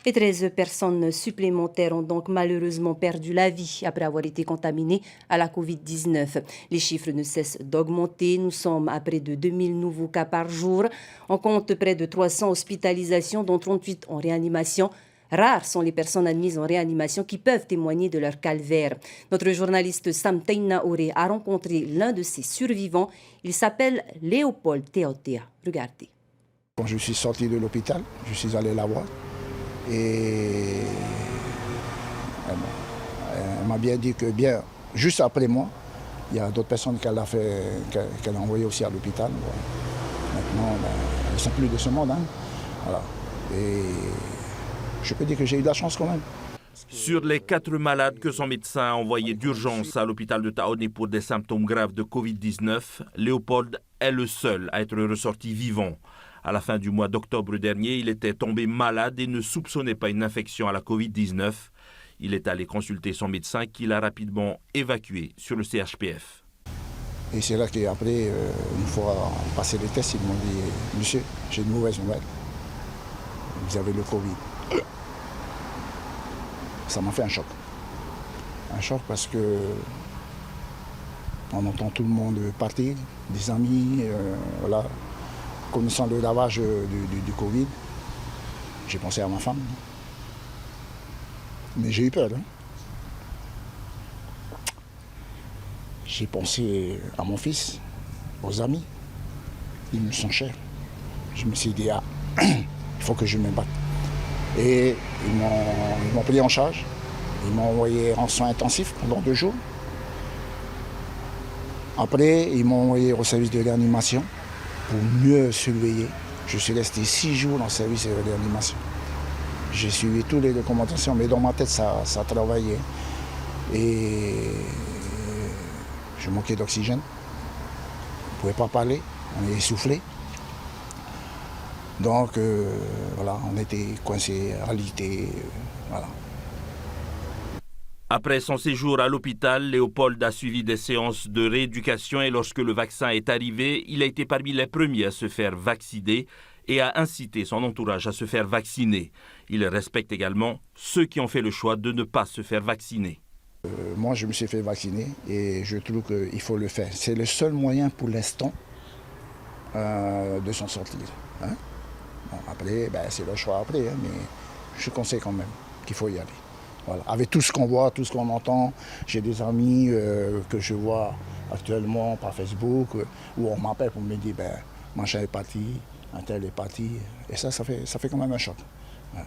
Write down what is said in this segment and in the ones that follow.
Et 13 personnes supplémentaires ont donc malheureusement perdu la vie après avoir été contaminées à la Covid-19. Les chiffres ne cessent d'augmenter. Nous sommes à près de 2000 nouveaux cas par jour. On compte près de 300 hospitalisations, dont 38 en réanimation. Rares sont les personnes admises en réanimation qui peuvent témoigner de leur calvaire. Notre journaliste Sam Teinaoré a rencontré l'un de ces survivants. Il s'appelle Léopold Teotea. Regardez. Quand je suis sorti de l'hôpital, je suis allé la voir. Et elle m'a bien dit que bien, juste après moi, il y a d'autres personnes qu'elle a envoyées aussi à l'hôpital. Maintenant, elles ne sont plus de ce monde. Hein. Voilà. Et je peux dire que j'ai eu de la chance quand même. Sur les 4 malades que son médecin a envoyés d'urgence à l'hôpital de Taoné pour des symptômes graves de Covid-19, Léopold est le seul à être ressorti vivant. À la fin du mois d'octobre dernier, il était tombé malade et ne soupçonnait pas une infection à la Covid-19. Il est allé consulter son médecin qui l'a rapidement évacué sur le CHPF. Et c'est là qu'après, une fois passé les tests, ils m'ont dit « Monsieur, j'ai une mauvaise nouvelle. Vous avez le Covid. » Ça m'a fait un choc. Un choc parce que on entend tout le monde partir, des amis, voilà. Connaissant le lavage du Covid, j'ai pensé à ma femme. Mais j'ai eu peur. Hein. J'ai pensé à mon fils, aux amis. Ils me sont chers. Je me suis dit, ah, il faut que je me batte. Et ils m'ont pris en charge. Ils m'ont envoyé en soins intensifs pendant 2 jours. Après, ils m'ont envoyé au service de réanimation pour mieux surveiller. Je suis resté 6 jours en service de réanimation. J'ai suivi toutes les recommandations, mais dans ma tête, ça travaillait. Et je manquais d'oxygène. Je ne pouvais pas parler, on est essoufflé. Donc, voilà, on était coincés, alités, voilà. Après son séjour à l'hôpital, Léopold a suivi des séances de rééducation et lorsque le vaccin est arrivé, il a été parmi les premiers à se faire vacciner et a incité son entourage à se faire vacciner. Il respecte également ceux qui ont fait le choix de ne pas se faire vacciner. Moi, je me suis fait vacciner et je trouve qu'il faut le faire. C'est le seul moyen pour l'instant de s'en sortir. Hein? Bon, après, c'est le choix après, hein, mais je conseille quand même qu'il faut y aller. Voilà. Avec tout ce qu'on voit, tout ce qu'on entend, j'ai des amis que je vois actuellement par Facebook où on m'appelle pour me dire machin est parti, un tel est parti. Et ça fait quand même un choc. Ouais.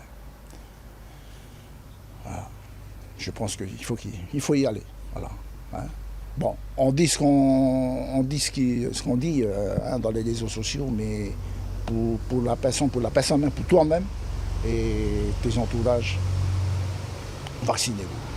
Voilà. Je pense qu'il faut y aller. Voilà. Hein. Bon, on dit ce qu'on dit hein, dans les réseaux sociaux, mais pour la personne même, pour toi-même et tes entourages, vaccinez-vous.